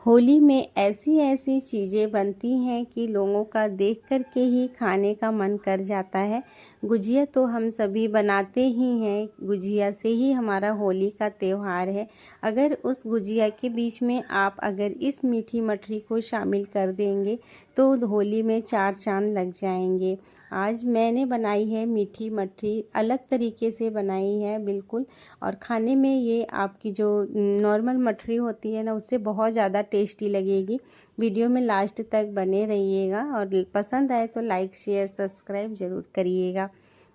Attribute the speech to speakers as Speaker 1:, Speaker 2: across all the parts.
Speaker 1: होली में ऐसी ऐसी चीज़ें बनती हैं कि लोगों का देख कर के ही खाने का मन कर जाता है। गुजिया तो हम सभी बनाते ही हैं, गुजिया से ही हमारा होली का त्यौहार है। अगर उस गुजिया के बीच में आप अगर इस मीठी मठरी को शामिल कर देंगे तो होली में चार चांद लग जाएंगे। आज मैंने बनाई है मीठी मठरी, अलग तरीके से बनाई है बिल्कुल। और खाने में ये आपकी जो नॉर्मल मठरी होती है ना, उससे बहुत ज़्यादा टेस्टी लगेगी। वीडियो में लास्ट तक बने रहिएगा और पसंद आए तो लाइक शेयर सब्सक्राइब ज़रूर करिएगा।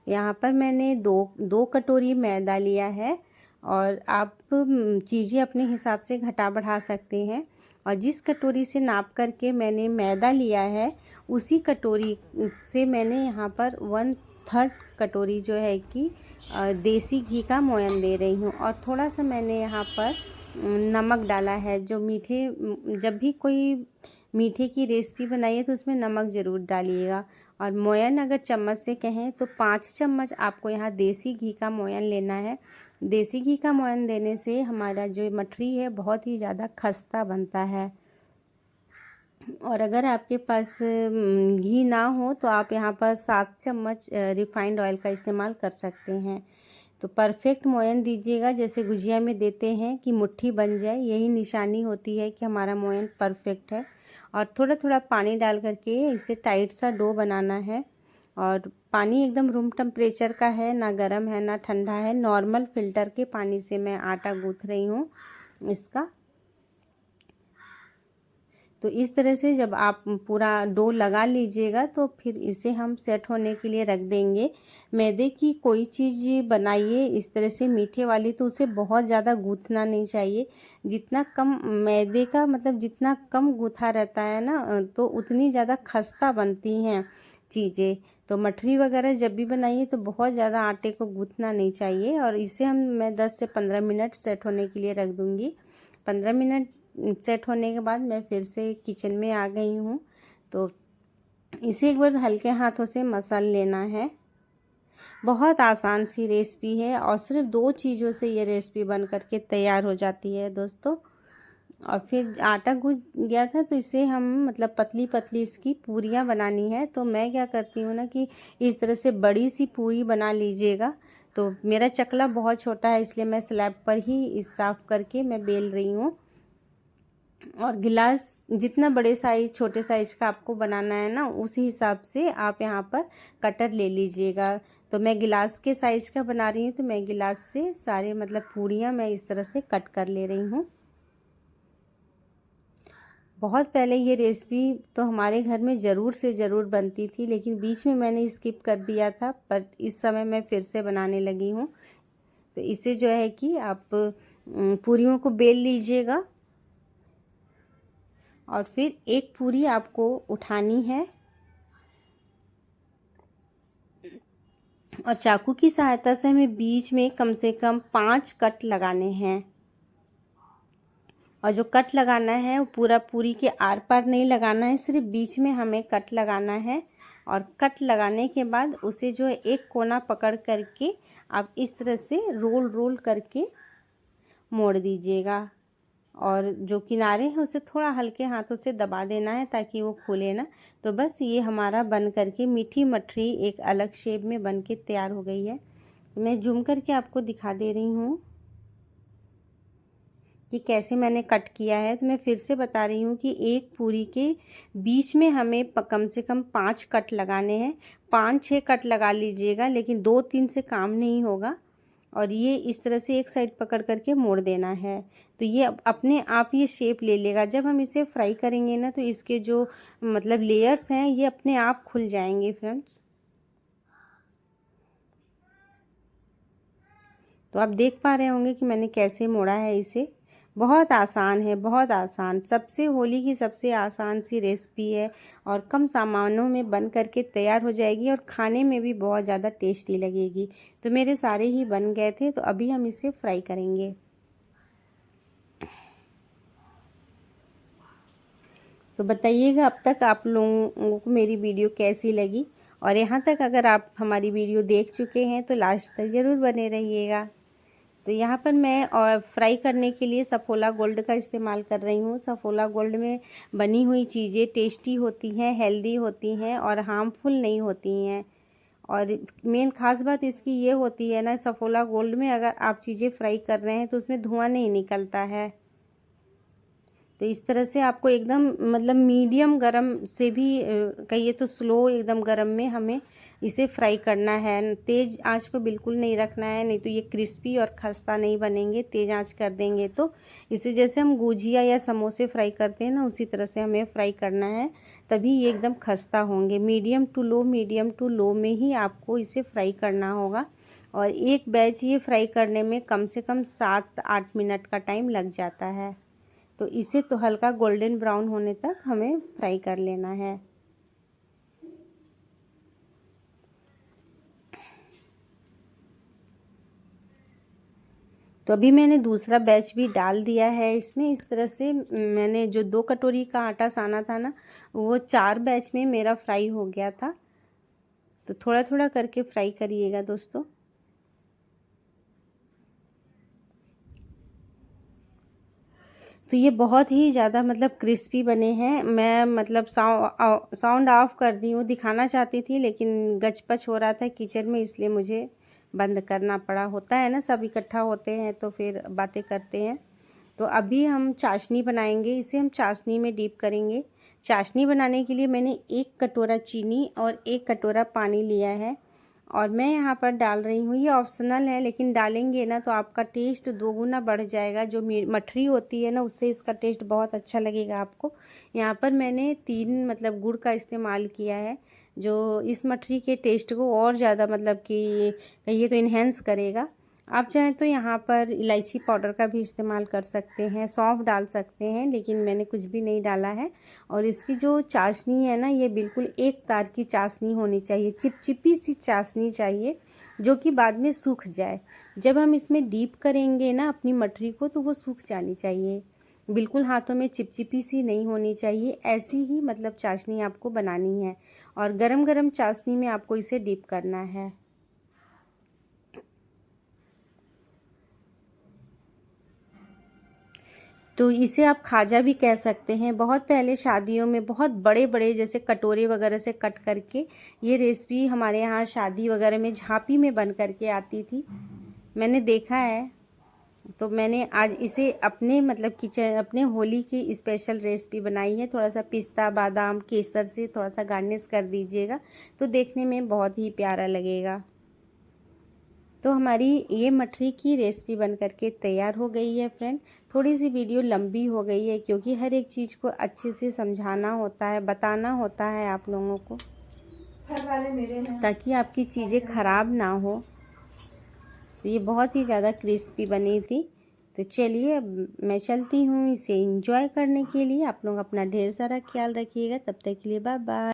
Speaker 1: यहाँ पर मैंने दो कटोरी मैदा लिया है और आप चीज़ें अपने हिसाब से घटा बढ़ा सकते हैं। और जिस कटोरी से नाप करके मैंने मैदा लिया है, उसी कटोरी से मैंने यहाँ पर 1/3 कटोरी जो है कि देसी घी का मोयन दे रही हूँ। और थोड़ा सा मैंने यहाँ पर नमक डाला है। जो जब भी कोई मीठे की रेसिपी बनाइए तो उसमें नमक ज़रूर डालिएगा। और मोयन अगर चम्मच से कहें तो 5 चम्मच आपको यहाँ देसी घी का मोयन लेना है। देसी घी का मोयन देने से हमारा जो मठरी है बहुत ही ज़्यादा खस्ता बनता है। और अगर आपके पास घी ना हो तो आप यहाँ पर 7 चम्मच रिफाइंड ऑयल का इस्तेमाल कर सकते हैं। तो परफेक्ट मोयन दीजिएगा, जैसे गुजिया में देते हैं कि मुट्ठी बन जाए, यही निशानी होती है कि हमारा मोयन परफेक्ट है। और थोड़ा थोड़ा पानी डाल करके इसे टाइट सा डो बनाना है। और पानी एकदम रूम टेम्परेचर का है, ना गर्म है ना ठंडा है। नॉर्मल फिल्टर के पानी से मैं आटा गूँथ रही हूँ इसका। तो इस तरह से जब आप पूरा डो लगा लीजिएगा तो फिर इसे हम सेट होने के लिए रख देंगे। मैदे की कोई चीज़ बनाइए इस तरह से मीठे वाली तो उसे बहुत ज़्यादा गूँथना नहीं चाहिए। जितना कम मैदे का मतलब जितना कम गूँथा रहता है ना, तो उतनी ज़्यादा खस्ता बनती हैं चीज़ें। तो मठरी वगैरह जब भी बनाइए तो बहुत ज़्यादा आटे को गूँथना नहीं चाहिए। और इसे मैं 10 से 15 मिनट सेट होने के लिए रख दूँगी। 15 मिनट सेट होने के बाद मैं फिर से किचन में आ गई हूँ। तो इसे एक बार हल्के हाथों से मसल लेना है। बहुत आसान सी रेसिपी है और सिर्फ 2 चीज़ों से ये रेसिपी बन करके तैयार हो जाती है दोस्तों। और फिर आटा गूँथ गया था तो इसे हम मतलब पतली पतली इसकी पूरियाँ बनानी है। तो मैं क्या करती हूँ ना कि इस तरह से बड़ी सी पूरी बना लीजिएगा। तो मेरा चकला बहुत छोटा है इसलिए मैं स्लैब पर ही इस साफ़ करके मैं बेल रही हूँ। और गिलास जितना बड़े साइज़ छोटे साइज़ का आपको बनाना है ना, उसी हिसाब से आप यहाँ पर कटर ले लीजिएगा। तो मैं गिलास के साइज़ का बना रही हूँ तो मैं गिलास से सारे मतलब पूरियाँ मैं इस तरह से कट कर ले रही हूँ। बहुत पहले ये रेसिपी तो हमारे घर में ज़रूर से ज़रूर बनती थी, लेकिन बीच में मैंने स्किप कर दिया था, पर इस समय मैं फिर से बनाने लगी हूँ। तो इसे जो है कि आप पूरियों को बेल लीजिएगा और फिर एक पूरी आपको उठानी है और चाकू की सहायता से हमें बीच में कम से कम 5 कट लगाने हैं। और जो कट लगाना है वो पूरा पूरी के आर पार नहीं लगाना है, सिर्फ बीच में हमें कट लगाना है। और कट लगाने के बाद उसे जो है एक कोना पकड़ करके आप इस तरह से रोल रोल करके मोड़ दीजिएगा। और जो किनारे हैं उसे थोड़ा हल्के हाथों से दबा देना है ताकि वो खुले ना। तो बस ये हमारा बन करके मीठी मठरी एक अलग शेप में बन के तैयार हो गई है। मैं जूम करके आपको दिखा दे रही हूँ कि कैसे मैंने कट किया है। तो मैं फिर से बता रही हूँ कि एक पूरी के बीच में हमें कम से कम 5 कट लगाने हैं। 5-6 कट लगा लीजिएगा, लेकिन 2-3 से काम नहीं होगा। और ये इस तरह से एक साइड पकड़ करके मोड़ देना है। तो ये अपने आप ये शेप ले लेगा। जब हम इसे फ्राई करेंगे ना तो इसके जो मतलब लेयर्स हैं ये अपने आप खुल जाएंगे फ्रेंड्स। तो आप देख पा रहे होंगे कि मैंने कैसे मोड़ा है इसे। बहुत आसान है, बहुत आसान। सबसे होली की सबसे आसान सी रेसिपी है और कम सामानों में बन करके तैयार हो जाएगी और खाने में भी बहुत ज़्यादा टेस्टी लगेगी। तो मेरे सारे ही बन गए थे, तो अभी हम इसे फ्राई करेंगे। तो बताइएगा अब तक आप लोगों को मेरी वीडियो कैसी लगी। और यहाँ तक अगर आप हमारी वीडियो देख चुके हैं तो लास्ट तक ज़रूर बने रहिएगा। तो यहाँ पर मैं और फ्राई करने के लिए सफोला गोल्ड का इस्तेमाल कर रही हूँ। सफोला गोल्ड में बनी हुई चीज़ें टेस्टी होती हैं, हेल्दी होती हैं और हार्मफुल नहीं होती हैं। और मेन ख़ास बात इसकी ये होती है ना, सफोला गोल्ड में अगर आप चीज़ें फ्राई कर रहे हैं तो उसमें धुआं नहीं निकलता है। तो इस तरह से आपको एकदम मतलब मीडियम गरम से भी कहिए तो स्लो एकदम गरम में हमें इसे फ्राई करना है। तेज़ आंच को बिल्कुल नहीं रखना है, नहीं तो ये क्रिस्पी और खस्ता नहीं बनेंगे। तेज़ आंच कर देंगे तो इसे जैसे हम गुजिया या समोसे फ्राई करते हैं ना, उसी तरह से हमें फ्राई करना है, तभी ये एकदम खस्ता होंगे। मीडियम टू लो में ही आपको इसे फ्राई करना होगा। और एक बैच ये फ्राई करने में कम से कम 7-8 मिनट का टाइम लग जाता है। तो इसे तो हल्का गोल्डन ब्राउन होने तक हमें फ्राई कर लेना है। तो अभी मैंने दूसरा बैच भी डाल दिया है इसमें। इस तरह से मैंने जो 2 कटोरी का आटा साना था ना, वो 4 बैच में मेरा फ्राई हो गया था। तो थोड़ा थोड़ा करके फ्राई करिएगा दोस्तों। तो ये बहुत ही ज़्यादा मतलब क्रिस्पी बने हैं। मैं मतलब साउंड ऑफ कर दी हूँ, दिखाना चाहती थी लेकिन गचपच हो रहा था किचन में, इसलिए मुझे बंद करना पड़ा। होता है ना, सब इकट्ठा होते हैं तो फिर बातें करते हैं। तो अभी हम चाशनी बनाएंगे, इसे हम चाशनी में डीप करेंगे। चाशनी बनाने के लिए मैंने 1 कटोरा चीनी और 1 कटोरा पानी लिया है और मैं यहाँ पर डाल रही हूँ। ये ऑप्शनल है, लेकिन डालेंगे ना तो आपका टेस्ट 2 गुना बढ़ जाएगा। जो मठरी होती है ना, उससे इसका टेस्ट बहुत अच्छा लगेगा आपको। यहाँ पर मैंने 3 मतलब गुड़ का इस्तेमाल किया है, जो इस मठरी के टेस्ट को और ज़्यादा मतलब कि कहिए तो इन्हेंस करेगा। आप चाहें तो यहाँ पर इलायची पाउडर का भी इस्तेमाल कर सकते हैं, सौंफ डाल सकते हैं, लेकिन मैंने कुछ भी नहीं डाला है। और इसकी जो चाशनी है ना, ये बिल्कुल एक तार की चाशनी होनी चाहिए, चिपचिपी सी चाशनी चाहिए, जो कि बाद में सूख जाए। जब हम इसमें डीप करेंगे ना अपनी मठरी को, तो वो सूख जानी चाहिए, बिल्कुल हाथों में चिपचिपी सी नहीं होनी चाहिए। ऐसी ही मतलब चाशनी आपको बनानी है और गरम गरम चाशनी में आपको इसे डीप करना है। तो इसे आप खाजा भी कह सकते हैं। बहुत पहले शादियों में बहुत बड़े बड़े जैसे कटोरे वगैरह से कट करके ये रेसिपी हमारे यहाँ शादी वगैरह में झांपी में बन करके आती थी, मैंने देखा है। तो मैंने आज इसे अपने मतलब किचन अपने होली की स्पेशल रेसिपी बनाई है। थोड़ा सा पिस्ता बादाम केसर से थोड़ा सा गार्निश कर दीजिएगा, तो देखने में बहुत ही प्यारा लगेगा। तो हमारी ये मठरी की रेसिपी बन करके तैयार हो गई है फ्रेंड। थोड़ी सी वीडियो लंबी हो गई है, क्योंकि हर एक चीज़ को अच्छे से समझाना होता है, बताना होता है आप लोगों को, ताकि आपकी चीज़ें ख़राब ना हो। तो ये बहुत ही ज़्यादा क्रिस्पी बनी थी। तो चलिए अब मैं चलती हूँ इसे एंजॉय करने के लिए। आप लोग अपना ढेर सारा ख्याल रखिएगा। तब तक के लिए बाय बाय।